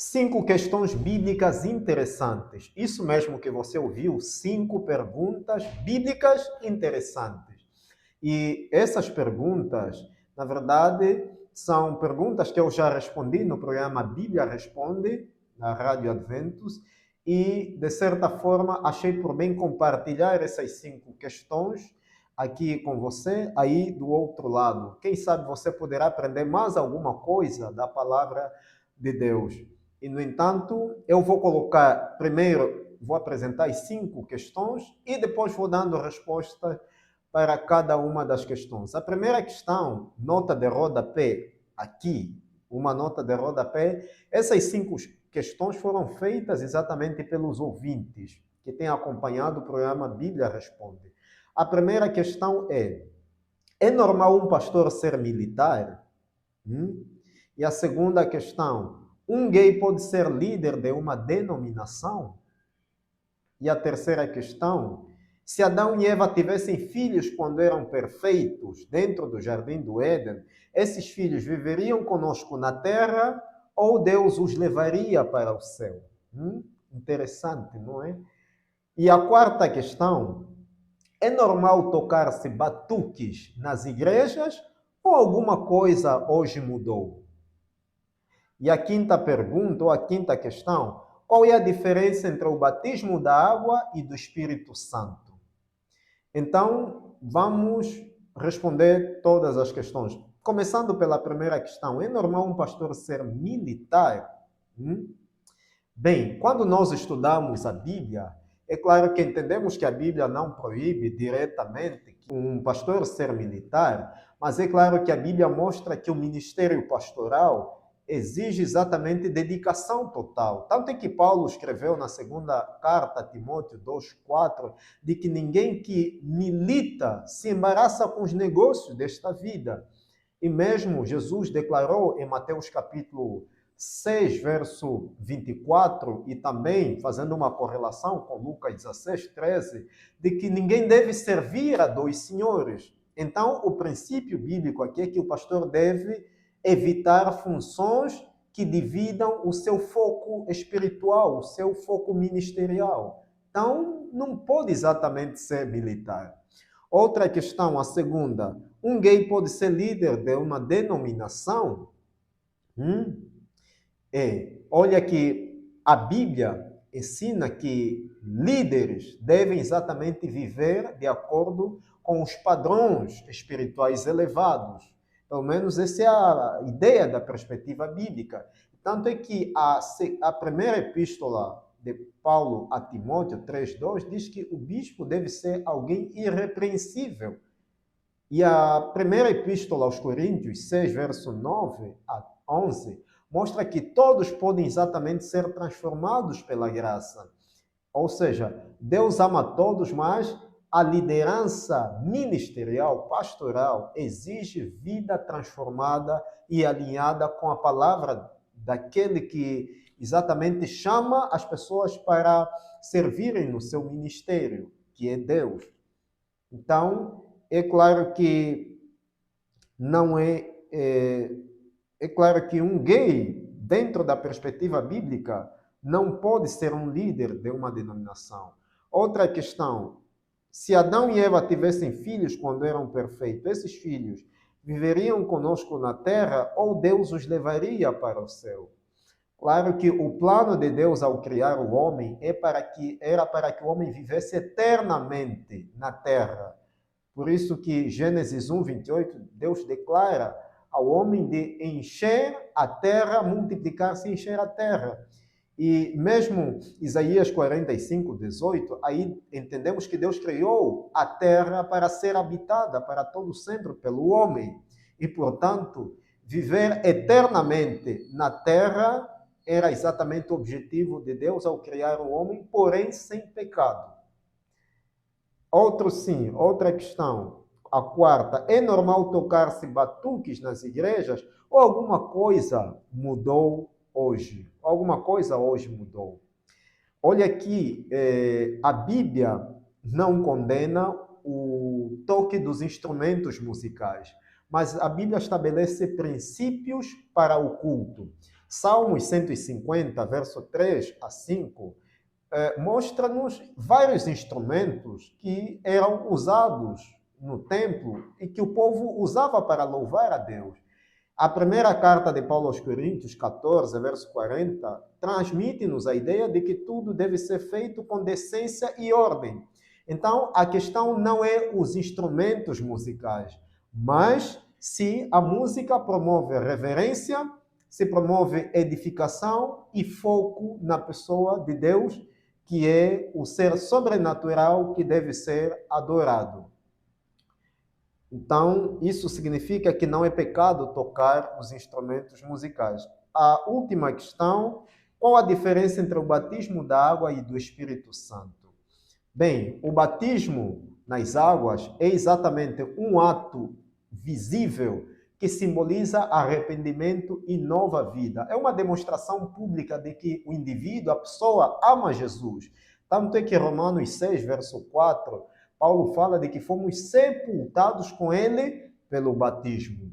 5 questões bíblicas interessantes. Isso mesmo que você ouviu, 5 perguntas bíblicas interessantes. E essas perguntas, na verdade, são perguntas que eu já respondi no programa Bíblia Responde, na Rádio Adventus, e, de certa forma, achei por bem compartilhar essas 5 questões aqui com você, aí do outro lado. Quem sabe você poderá aprender mais alguma coisa da palavra de Deus. E, no entanto, eu vou colocar, primeiro, vou apresentar as 5 questões e depois vou dando resposta para cada uma das questões. A primeira questão, nota de rodapé, aqui, uma nota de rodapé. Essas 5 questões foram feitas exatamente pelos ouvintes que têm acompanhado o programa Bíblia Responde. A primeira questão é normal um pastor ser militar? E a segunda questão, um gay pode ser líder de uma denominação? E a terceira questão, se Adão e Eva tivessem filhos quando eram perfeitos dentro do jardim do Éden, esses filhos viveriam conosco na terra ou Deus os levaria para o céu? Interessante, não é? E a quarta questão, é normal tocar-se batuques nas igrejas ou alguma coisa hoje mudou? E a quinta pergunta, ou a quinta questão, qual é a diferença entre o batismo da água e do Espírito Santo? Então, vamos responder todas as questões. Começando pela primeira questão, é normal um pastor ser militar? Bem, quando nós estudamos a Bíblia, é claro que entendemos que a Bíblia não proíbe diretamente um pastor ser militar, mas é claro que a Bíblia mostra que o ministério pastoral exige exatamente dedicação total. Tanto é que Paulo escreveu na segunda carta a Timóteo 2,4, de que ninguém que milita se embaraça com os negócios desta vida. E mesmo Jesus declarou em Mateus capítulo 6, verso 24, e também fazendo uma correlação com Lucas 16, 13, de que ninguém deve servir a dois senhores. Então, o princípio bíblico aqui é que o pastor deve evitar funções que dividam o seu foco espiritual, o seu foco ministerial. Então, não pode exatamente ser militar. Outra questão, a segunda, um gay pode ser líder de uma denominação? Olha que a Bíblia ensina que líderes devem exatamente viver de acordo com os padrões espirituais elevados. Pelo menos essa é a ideia da perspectiva bíblica. Tanto é que a primeira epístola de Paulo a Timóteo 3,2 diz que o bispo deve ser alguém irrepreensível. E a primeira epístola aos Coríntios 6, verso 9 a 11, mostra que todos podem exatamente ser transformados pela graça. Ou seja, Deus ama todos, mas a liderança ministerial, pastoral, exige vida transformada e alinhada com a palavra daquele que exatamente chama as pessoas para servirem no seu ministério, que é Deus. Então, é claro que não é claro que um gay, dentro da perspectiva bíblica, não pode ser um líder de uma denominação. Outra questão, se Adão e Eva tivessem filhos quando eram perfeitos, esses filhos viveriam conosco na terra ou Deus os levaria para o céu? Claro que o plano de Deus ao criar o homem era para que o homem vivesse eternamente na terra. Por isso que Gênesis 1, 28, Deus declara ao homem de encher a terra, multiplicar-se e encher a terra. E mesmo Isaías 45, 18, aí entendemos que Deus criou a terra para ser habitada para todo sempre pelo homem. E, portanto, viver eternamente na terra era exatamente o objetivo de Deus ao criar o homem, porém sem pecado. Outra questão, a quarta, é normal tocar-se batuques nas igrejas ou alguma coisa mudou hoje? Alguma coisa hoje mudou. Olha aqui, a Bíblia não condena o toque dos instrumentos musicais, mas a Bíblia estabelece princípios para o culto. Salmos 150, verso 3 a 5, mostra-nos vários instrumentos que eram usados no templo e que o povo usava para louvar a Deus. A primeira carta de Paulo aos Coríntios, 14, verso 40, transmite-nos a ideia de que tudo deve ser feito com decência e ordem. Então, a questão não é os instrumentos musicais, mas se a música promove reverência, se promove edificação e foco na pessoa de Deus, que é o ser sobrenatural que deve ser adorado. Então, isso significa que não é pecado tocar os instrumentos musicais. A última questão, qual a diferença entre o batismo da água e do Espírito Santo? Bem, o batismo nas águas é exatamente um ato visível que simboliza arrependimento e nova vida. É uma demonstração pública de que o indivíduo, a pessoa, ama Jesus. Tanto é que Romanos 6, verso 4, Paulo fala de que fomos sepultados com ele pelo batismo.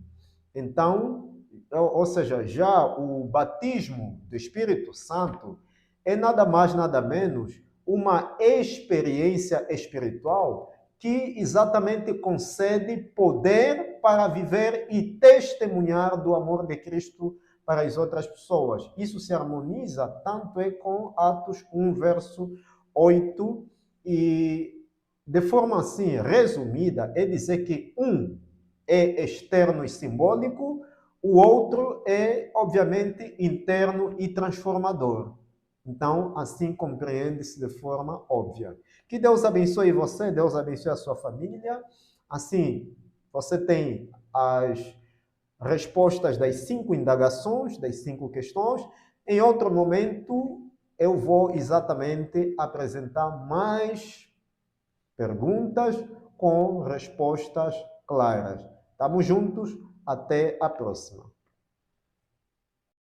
Então, ou seja, já o batismo do Espírito Santo é nada mais, nada menos uma experiência espiritual que exatamente concede poder para viver e testemunhar do amor de Cristo para as outras pessoas. Isso se harmoniza tanto é com Atos 1, verso 8, e de forma assim resumida, é dizer que um é externo e simbólico, o outro é, obviamente, interno e transformador. Então, assim compreende-se de forma óbvia. Que Deus abençoe você, Deus abençoe a sua família. Assim, você tem as respostas das 5 indagações, das 5 questões. Em outro momento, eu vou exatamente apresentar mais perguntas com respostas claras. Estamos juntos, até a próxima.